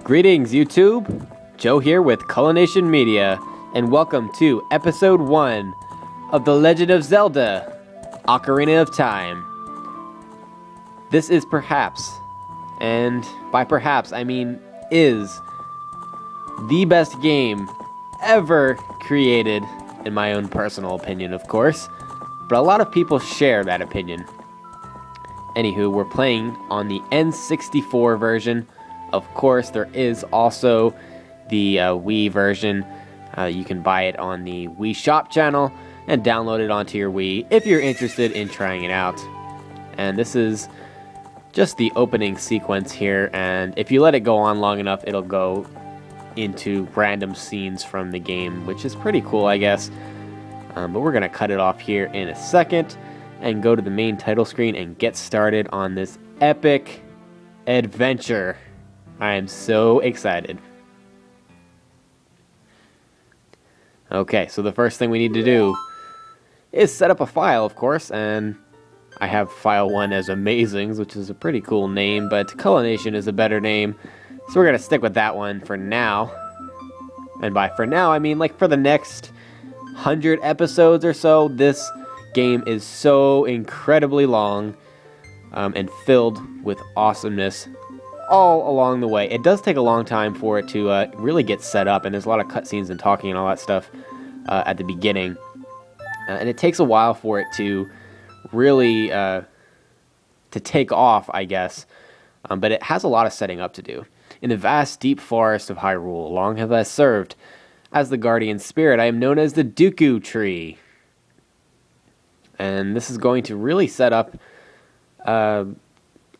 Greetings, YouTube! Joe here with Culination Media, and welcome to Episode 1 of The Legend of Zelda, Ocarina of Time. This is perhaps, and by perhaps I mean is, the best game ever created, in my own personal opinion, of course, but a lot of people share that opinion. Anywho, we're playing on the N64 version. Of course, there is also the Wii version. You can buy it on the Wii Shop channel and download it onto your Wii if you're interested in trying it out. And this is just the opening sequence here, and if you let it go on long enough, it'll go into random scenes from the game, which is pretty cool, I guess. But we're going to cut it off here in a second and go to the main title screen and get started on this epic adventure. I am so excited. Okay, so the first thing we need to do is set up a file, of course, and I have file 1 as Amazings, which is a pretty cool name, but Culination is a better name, so we're going to stick with that one for now. And by for now, I mean like for the next 100 episodes or so. This game is so incredibly long and filled with awesomeness all along the way. It does take a long time for it to really get set up, and there's a lot of cutscenes and talking and all that stuff at the beginning. And it takes a while for it to really to take off, I guess. But it has a lot of setting up to do. In the vast, deep forest of Hyrule, long have I served as the guardian spirit. I am known as the Dooku Tree. And this is going to really set up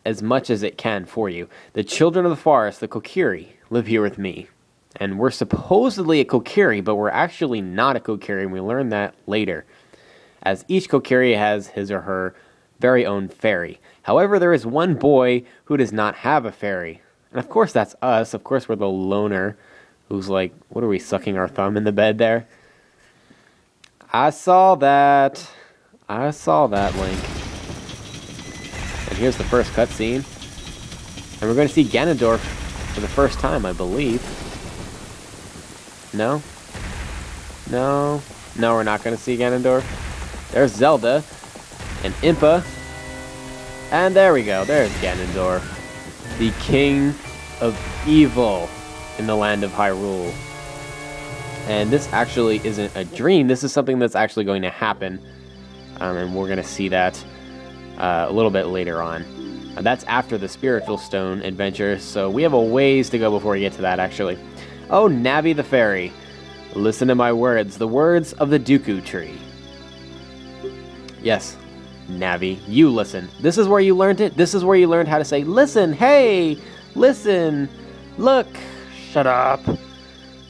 as much as it can for you. The children of the forest, the Kokiri, live here with me. And we're supposedly a Kokiri, but we're actually not a Kokiri, and we learn that later, as each Kokiri has his or her very own fairy. However, there is one boy who does not have a fairy. And of course that's us. Of course we're the loner who's like, what are we, sucking our thumb in the bed there? I saw that. I saw that, Link. And here's the first cutscene. And we're going to see Ganondorf for the first time, I believe. No? No? No, we're not going to see Ganondorf. There's Zelda. And Impa. And there we go. There's Ganondorf. The king of evil in the land of Hyrule. And this actually isn't a dream. This is something that's actually going to happen. And we're going to see that a little bit later on. That's after the Spiritual Stone adventure, so we have a ways to go before we get to that, actually. Oh, Navi the Fairy, listen to my words, the words of the Dooku Tree. Yes, Navi, you listen. This is where you learned it. This is where you learned how to say, listen, hey, listen, look, shut up.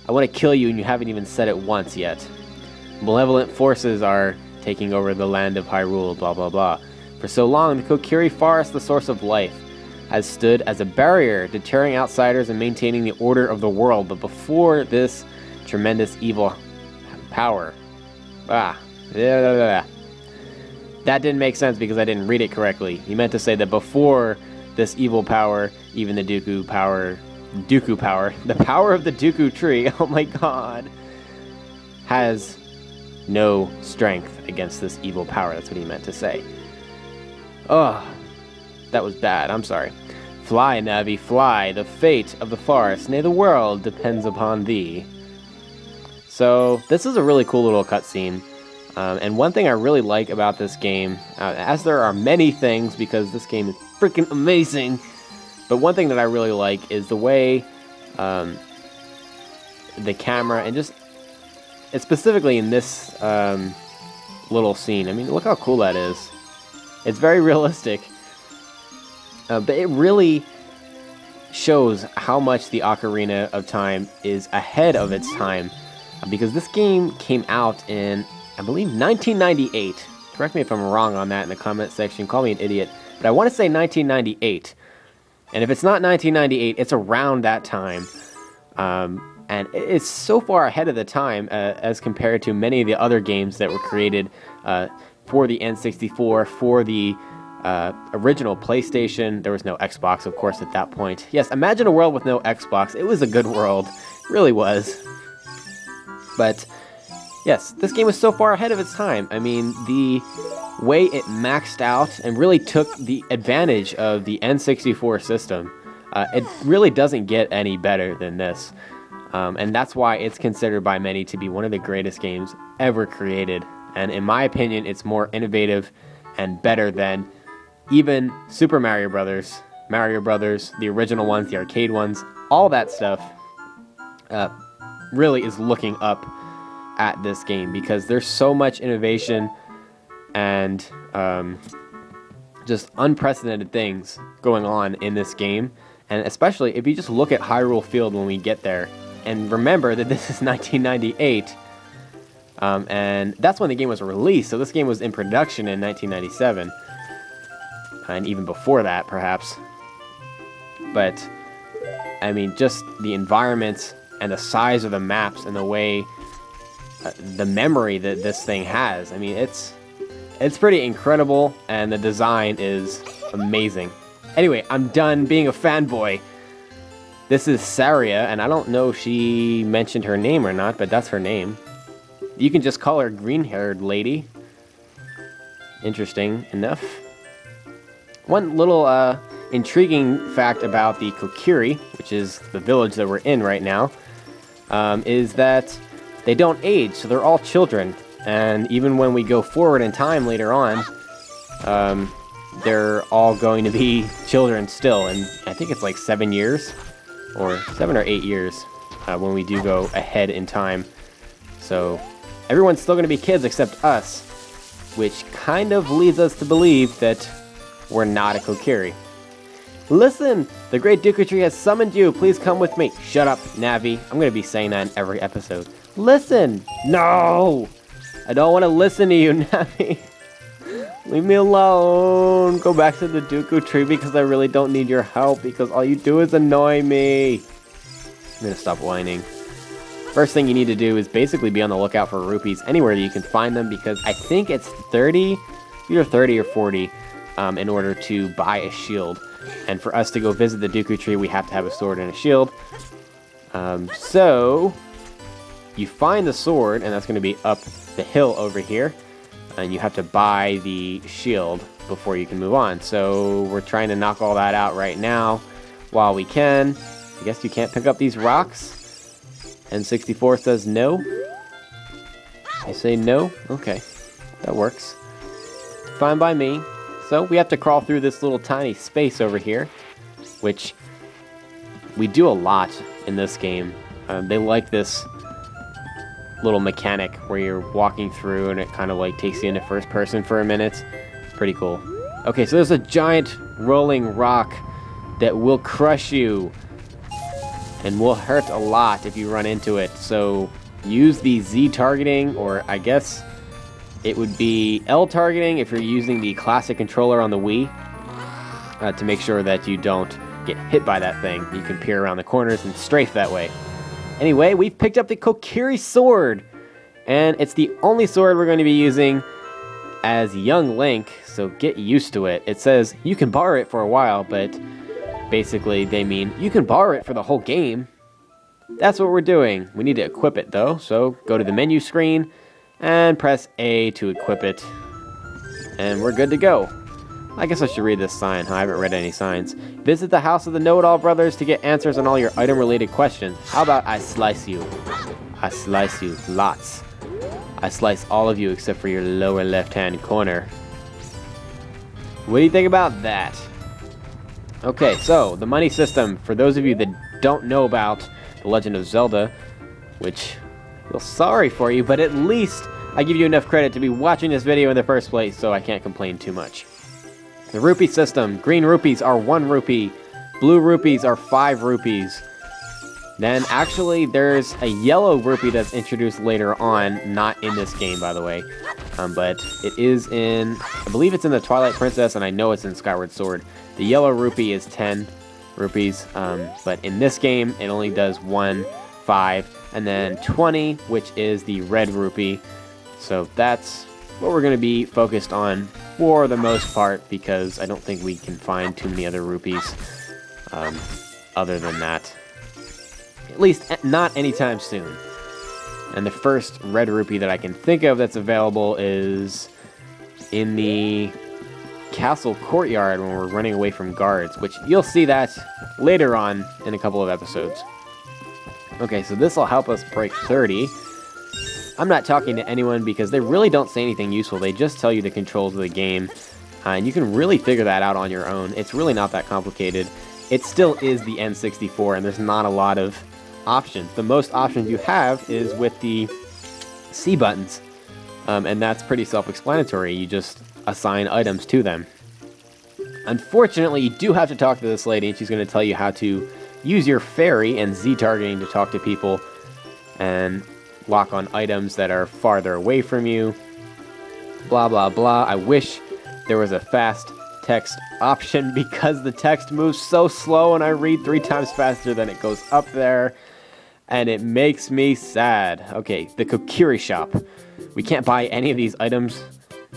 I want to kill you and you haven't even said it once yet. Malevolent forces are taking over the land of Hyrule, blah, blah, blah. For so long, the Kokiri Forest, the source of life, has stood as a barrier, deterring outsiders and maintaining the order of the world. But before this tremendous evil power... that didn't make sense because I didn't read it correctly. You meant to say that before this evil power, even the Dooku power, the power of the Dooku Tree, oh my god, has no strength against this evil power. That's what he meant to say. Oh, that was bad. I'm sorry. Fly, Navi, fly. The fate of the forest, nay, the world, depends upon thee. So, this is a really cool little cutscene. And one thing I really like about this game, as there are many things, because this game is freaking amazing, but one thing that I really like is the way the camera, and just specifically in this little scene. I mean, look how cool that is. It's very realistic, but it really shows how much the Ocarina of Time is ahead of its time, because this game came out in, I believe, 1998. Correct me if I'm wrong on that in the comment section. Call me an idiot, but I want to say 1998. And if it's not 1998, it's around that time. And it's so far ahead of the time as compared to many of the other games that were created for the N64, for the original PlayStation. There was no Xbox, of course, at that point. Yes, imagine a world with no Xbox. It was a good world. It really was. But, yes, this game was so far ahead of its time. I mean, the way it maxed out and really took the advantage of the N64 system, it really doesn't get any better than this. And that's why it's considered by many to be one of the greatest games ever created. And in my opinion, it's more innovative and better than even Super Mario Brothers, the original ones, the arcade ones, all that stuff really is looking up at this game because there's so much innovation and just unprecedented things going on in this game. And especially if you just look at Hyrule Field when we get there, and remember that this is 1998, and that's when the game was released, so this game was in production in 1997, and even before that, perhaps. But, I mean, just the environments and the size of the maps and the way, the memory that this thing has, I mean, it's pretty incredible, and the design is amazing. Anyway, I'm done being a fanboy. This is Saria, and I don't know if she mentioned her name or not, but that's her name. You can just call her green-haired lady. Interesting enough. One little intriguing fact about the Kokiri, which is the village that we're in right now, is that they don't age, so they're all children. And even when we go forward in time later on, they're all going to be children still. And I think it's like 7 years, or 7 or 8 years, when we do go ahead in time. So everyone's still going to be kids except us, which kind of leads us to believe that we're not a Kokiri. Listen, the Great Dooku Tree has summoned you. Please come with me. Shut up, Navi. I'm going to be saying that in every episode. Listen. No. I don't want to listen to you, Navi. Leave me alone. Go back to the Dooku Tree because I really don't need your help because all you do is annoy me. I'm going to stop whining. First thing you need to do is basically be on the lookout for rupees anywhere that you can find them because I think it's 30, either 30 or 40 in order to buy a shield. And for us to go visit the Dooku Tree, we have to have a sword and a shield. So you find the sword, and that's going to be up the hill over here. And you have to buy the shield before you can move on. So we're trying to knock all that out right now while we can. I guess you can't pick up these rocks. N64 says no. I say no. Okay, that works. Fine by me. So we have to crawl through this little tiny space over here, which we do a lot in this game. They like this little mechanic where you're walking through and it kind of like takes you into first person for a minute. It's pretty cool. Okay, so there's a giant rolling rock that will crush you and will hurt a lot if you run into it. So use the Z targeting, or I guess it would be L targeting if you're using the classic controller on the Wii, to make sure that you don't get hit by that thing. You can peer around the corners and strafe that way. Anyway, we've picked up the Kokiri sword, and it's the only sword we're going to be using as young Link, so get used to it. It says you can borrow it for a while, but basically they mean you can borrow it for the whole game. That's what we're doing. We need to equip it though, so go to the menu screen and press A to equip it, and we're good to go. I guess I should read this sign. I haven't read any signs. Visit the house of the Know-It-All Brothers to get answers on all your item-related questions. How about I slice you? I slice you lots. I slice all of you except for your lower left-hand corner. What do you think about that? Okay, so the money system. For those of you that don't know about The Legend of Zelda, which I feel sorry for you, but at least I give you enough credit to be watching this video in the first place, so I can't complain too much. The rupee system. Green rupees are 1 rupee. Blue rupees are 5 rupees. Then actually there's a yellow rupee that's introduced later on, not in this game by the way, but it is in, I believe it's in the Twilight Princess, and I know it's in Skyward Sword. The yellow rupee is 10 rupees, but in this game it only does 1, 5, and then 20, which is the red rupee. So that's what we're going to be focused on for the most part, because I don't think we can find too many other rupees other than that. At least not anytime soon. And the first red rupee that I can think of that's available is in the castle courtyard when we're running away from guards, which you'll see that later on in a couple of episodes. Okay, so this will help us break 30. I'm not talking to anyone because they really don't say anything useful. They just tell you the controls of the game, and you can really figure that out on your own. It's really not that complicated. It still is the N64, and there's not a lot of options. The most options you have is with the C buttons, and that's pretty self-explanatory. You just assign items to them. Unfortunately, you do have to talk to this lady, and she's going to tell you how to use your fairy and Z targeting to talk to people and lock on items that are farther away from you. Blah, blah, blah. I wish there was a fast text option because the text moves so slow and I read 3 times faster than it goes up there. And it makes me sad. Okay, the Kokiri shop. We can't buy any of these items,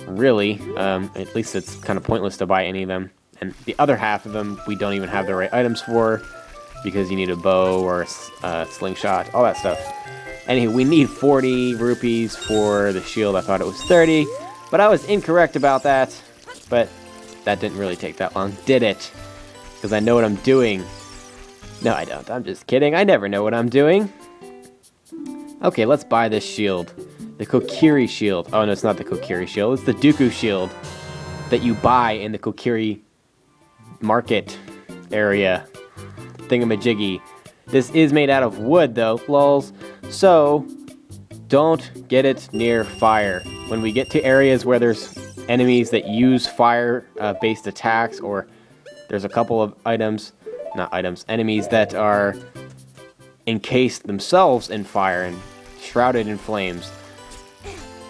really. At least it's kind of pointless to buy any of them. And the other half of them, we don't even have the right items for, because you need a bow or a slingshot, all that stuff. Anyway, we need 40 rupees for the shield. I thought it was 30, but I was incorrect about that. But that didn't really take that long, did it? Because I know what I'm doing. No, I don't. I'm just kidding. I never know what I'm doing. Okay, let's buy this shield. The Kokiri shield. Oh, no, it's not the Kokiri shield. It's the Dooku shield that you buy in the Kokiri market area thingamajiggy. This is made out of wood, though, lols. So, don't get it near fire. When we get to areas where there's enemies that use fire-based attacks, or there's a couple of enemies that are encased themselves in fire and shrouded in flames.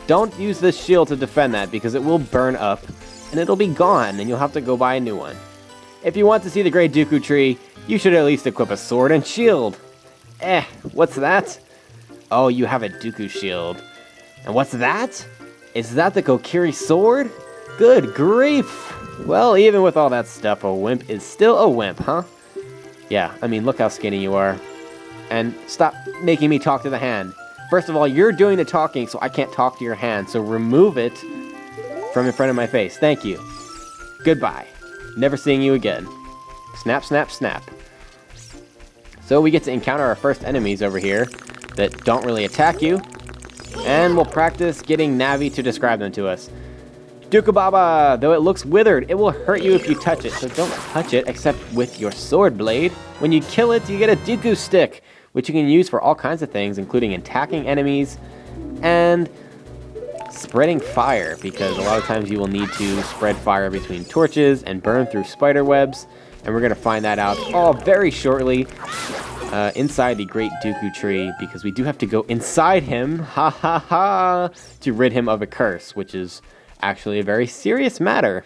Don't use this shield to defend that, because it will burn up, and it'll be gone, and you'll have to go buy a new one. If you want to see the Great Dooku Tree, you should at least equip a sword and shield. What's that? Oh, you have a Dooku shield. And what's that? Is that the Kokiri sword? Good grief! Well, even with all that stuff, a wimp is still a wimp, huh? Yeah, I mean, look how skinny you are. And stop making me talk to the hand. First of all, you're doing the talking, so I can't talk to your hand, so remove it from in front of my face. Thank you. Goodbye. Never seeing you again. Snap, snap, snap. So we get to encounter our first enemies over here that don't really attack you, and we'll practice getting Navi to describe them to us. Dooku though it looks withered, it will hurt you if you touch it, so don't touch it except with your sword blade. When you kill it, you get a Dooku stick, which you can use for all kinds of things, including attacking enemies and spreading fire, because a lot of times you will need to spread fire between torches and burn through spider webs, and we're going to find that out all very shortly inside the Great Dooku Tree, because we do have to go inside him, ha ha ha, to rid him of a curse, which is actually a very serious matter.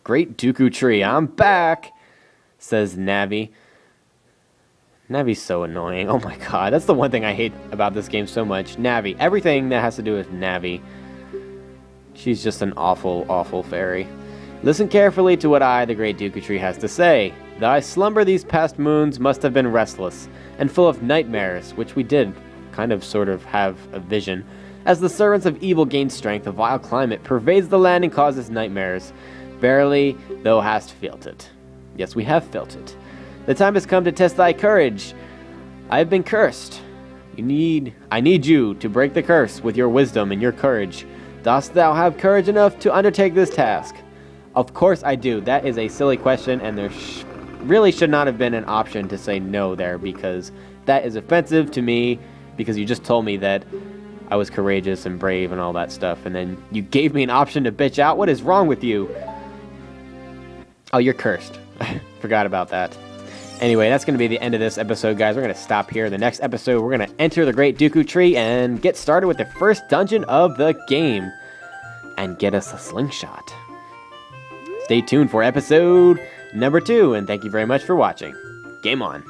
Great Dooku Tree, I'm back, says Navi. Navi's so annoying. Oh my god, that's the one thing I hate about this game so much. Navi. Everything that has to do with Navi. She's just an awful, awful fairy. Listen carefully to what I, the Great Dooku Tree, has to say. Thy slumber these past moons must have been restless, and full of nightmares, which we did kind of sort of have a vision. As the servants of evil gain strength, a vile climate pervades the land and causes nightmares. Verily, thou hast felt it. Yes, we have felt it. The time has come to test thy courage. I have been cursed. I need you to break the curse with your wisdom and your courage. Dost thou have courage enough to undertake this task? Of course I do. That is a silly question, and there really should not have been an option to say no there, because that is offensive to me, because you just told me that I was courageous and brave and all that stuff, and then you gave me an option to bitch out? What is wrong with you? Oh, you're cursed. Forgot about that. Anyway, that's going to be the end of this episode, guys. We're going to stop here. The next episode, we're going to enter the Great Dooku Tree and get started with the first dungeon of the game and get us a slingshot. Stay tuned for episode number 2, and thank you very much for watching. Game on.